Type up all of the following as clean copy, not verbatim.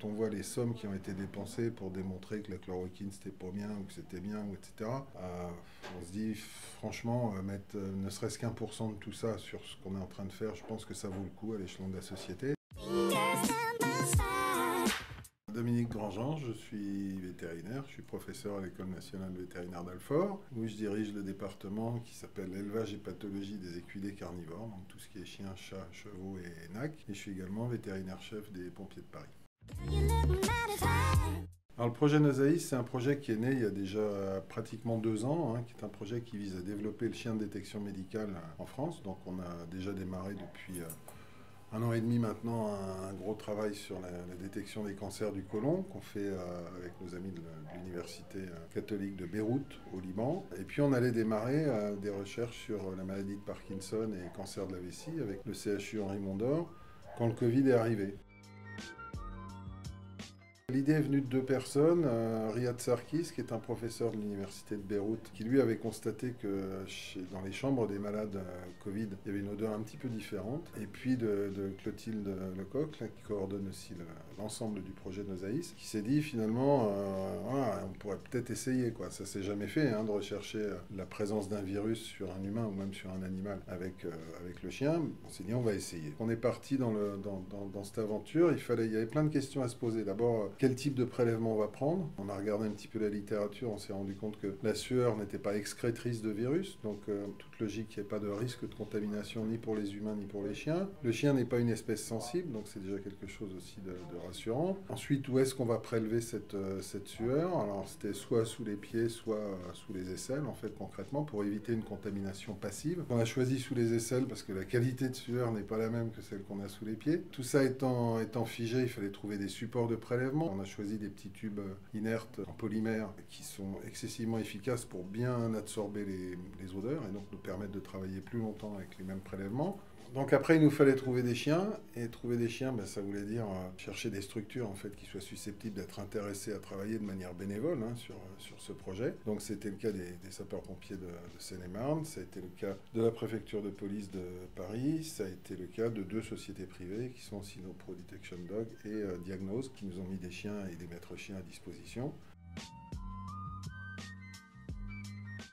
quand on voit les sommes qui ont été dépensées pour démontrer que la chloroquine c'était pas bien ou que c'était bien, etc., on se dit franchement, mettre ne serait-ce qu'1% de tout ça sur ce qu'on est en train de faire, je pense que ça vaut le coup à l'échelon de la société. Dominique Grandjean, je suis vétérinaire, je suis professeur à l'École nationale vétérinaire d'Alfort, où je dirige le département qui s'appelle élevage et pathologie des équidés carnivores, donc tout ce qui est chiens, chats, chevaux et nacs. Et je suis également vétérinaire-chef des pompiers de Paris. Alors le projet Nosaïs, c'est un projet qui est né il y a déjà pratiquement 2 ans, qui est un projet qui vise à développer le chien de détection médicale en France. Donc on a déjà démarré depuis 1 an et demi maintenant un gros travail sur la détection des cancers du côlon qu'on fait avec nos amis de l'université catholique de Beyrouth au Liban. Et puis on allait démarrer des recherches sur la maladie de Parkinson et le cancer de la vessie avec le CHU Henri Mondor quand le Covid est arrivé. L'idée est venue de 2 personnes, Riyad Sarkis, qui est un professeur de l'université de Beyrouth, qui lui avait constaté que dans les chambres des malades Covid, il y avait une odeur un petit peu différente, et puis de Clotilde Lecoq, là, qui coordonne aussi l'ensemble du projet Nosaïs, qui s'est dit finalement, voilà, on pourrait peut-être essayer, quoi. Ça s'est jamais fait, de rechercher la présence d'un virus sur un humain ou même sur un animal avec le chien. On s'est dit, on va essayer. On est parti dans cette aventure, il y avait plein de questions à se poser. D'abord, quel type de prélèvement on va prendre? On a regardé un petit peu la littérature, on s'est rendu compte que la sueur n'était pas excrétrice de virus, donc toute logique, il n'y a pas de risque de contamination ni pour les humains ni pour les chiens. Le chien n'est pas une espèce sensible, donc c'est déjà quelque chose aussi de rassurant. Ensuite, où est-ce qu'on va prélever cette sueur? Alors c'était soit sous les pieds, soit sous les aisselles, en fait concrètement, pour éviter une contamination passive. On a choisi sous les aisselles parce que la qualité de sueur n'est pas la même que celle qu'on a sous les pieds. Tout ça étant figé, il fallait trouver des supports de prélèvement. On a choisi des petits tubes inertes en polymère qui sont excessivement efficaces pour bien absorber les odeurs et donc nous permettre de travailler plus longtemps avec les mêmes prélèvements. Donc après, il nous fallait trouver des chiens, et trouver des chiens, ça voulait dire chercher des structures en fait qui soient susceptibles d'être intéressées à travailler de manière bénévole sur ce projet. Donc c'était le cas des sapeurs-pompiers de Seine-et-Marne, ça a été le cas de la préfecture de police de Paris, ça a été le cas de 2 sociétés privées qui sont Sinopro Detection Dog et Diagnose, qui nous ont mis des chiens et des maîtres chiens à disposition.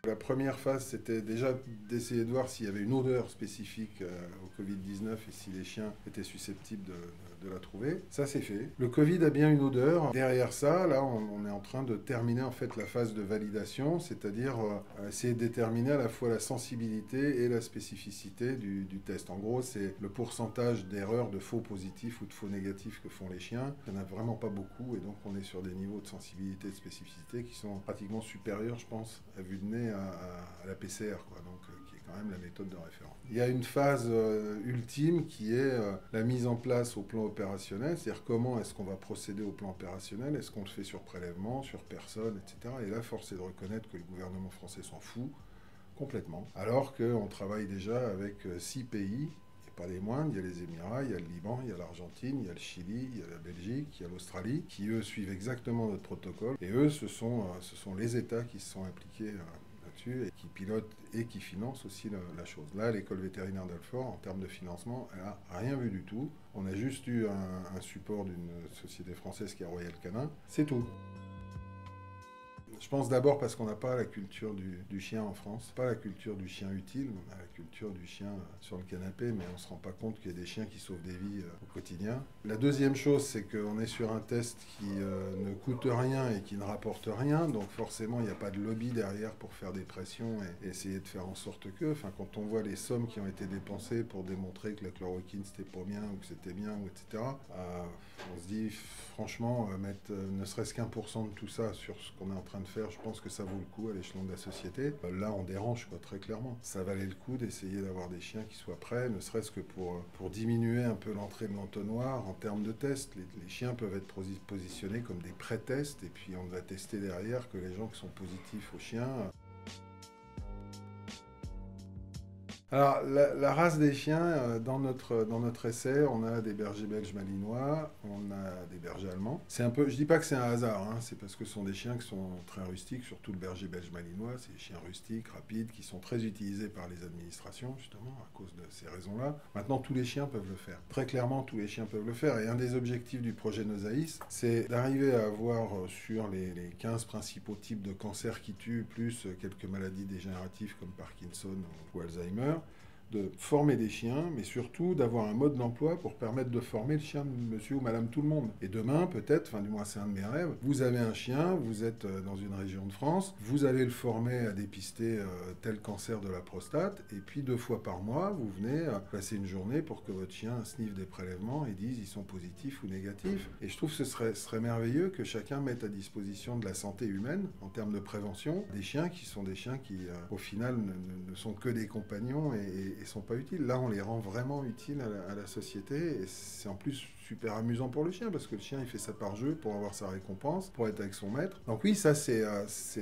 La première phase, c'était déjà d'essayer de voir s'il y avait une odeur spécifique au Covid-19 et si les chiens étaient susceptibles de la trouver. Ça, c'est fait. Le Covid a bien une odeur. Derrière ça, là, on est en train de terminer en fait la phase de validation, c'est-à-dire essayer de déterminer à la fois la sensibilité et la spécificité du test. En gros, c'est le pourcentage d'erreurs de faux positifs ou de faux négatifs que font les chiens. Il n'y en a vraiment pas beaucoup et donc on est sur des niveaux de sensibilité et de spécificité qui sont pratiquement supérieurs, je pense, à vue de nez à la PCR, donc qui est quand même la méthode de référence. Il y a une phase ultime qui est la mise en place au plan opérationnel, c'est-à-dire comment est-ce qu'on va procéder au plan opérationnel, est-ce qu'on le fait sur prélèvement, sur personne, etc. Et là, force est de reconnaître que le gouvernement français s'en fout complètement, alors qu'on travaille déjà avec 6 pays, pas les moindres, il y a les Émirats, il y a le Liban, il y a l'Argentine, il y a le Chili, il y a la Belgique, il y a l'Australie, qui eux suivent exactement notre protocole. Et eux, ce sont les États qui se sont impliqués là-dessus et qui pilotent et qui financent aussi la chose. Là, l'école vétérinaire d'Alfort, en termes de financement, elle n'a rien vu du tout. On a juste eu un support d'une société française qui est Royal Canin. C'est tout. Je pense d'abord parce qu'on n'a pas la culture du chien en France, pas la culture du chien utile, on a la culture du chien sur le canapé, mais on ne se rend pas compte qu'il y a des chiens qui sauvent des vies au quotidien. La deuxième chose, c'est qu'on est sur un test qui ne coûte rien et qui ne rapporte rien, donc forcément il n'y a pas de lobby derrière pour faire des pressions et essayer de faire en sorte que, quand on voit les sommes qui ont été dépensées pour démontrer que la chloroquine c'était pas bien ou que c'était bien, etc., on se dit franchement, mettre ne serait-ce qu'1% de tout ça sur ce qu'on est en train de faire, je pense que ça vaut le coup à l'échelon de la société. Là, on dérange, très clairement. Ça valait le coup d'essayer d'avoir des chiens qui soient prêts, ne serait-ce que pour diminuer un peu l'entrée de l'entonnoir en termes de tests. Les chiens peuvent être positionnés comme des pré-tests, et puis on va tester derrière que les gens qui sont positifs aux chiens Alors, la race des chiens, dans notre essai, on a des bergers belges malinois, on a des bergers allemands. C'est un peu, je dis pas que c'est un hasard, hein, c'est parce que ce sont des chiens qui sont très rustiques, surtout le berger belge malinois, c'est des chiens rustiques, rapides, qui sont très utilisés par les administrations, justement, à cause de ces raisons-là. Maintenant, tous les chiens peuvent le faire. Très clairement, tous les chiens peuvent le faire. Et un des objectifs du projet Nosaïs, c'est d'arriver à avoir sur les 15 principaux types de cancers qui tuent, plus quelques maladies dégénératives comme Parkinson ou Alzheimer, de former des chiens, mais surtout d'avoir un mode d'emploi pour permettre de former le chien de monsieur ou madame tout le monde. Et demain, peut-être, enfin du moins c'est un de mes rêves, vous avez un chien, vous êtes dans une région de France, vous allez le former à dépister tel cancer de la prostate, et puis 2 fois par mois, vous venez passer une journée pour que votre chien sniffe des prélèvements et dise ils sont positifs ou négatifs. Et je trouve que ce serait merveilleux que chacun mette à disposition de la santé humaine, en termes de prévention, des chiens qui sont des chiens qui, au final, ne sont que des compagnons et sont pas utiles. Là, on les rend vraiment utiles à la société et c'est en plus super amusant pour le chien parce que le chien il fait ça par jeu pour avoir sa récompense, pour être avec son maître. Donc oui, ça c'est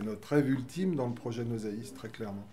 notre rêve ultime dans le projet Nosaïs, très clairement.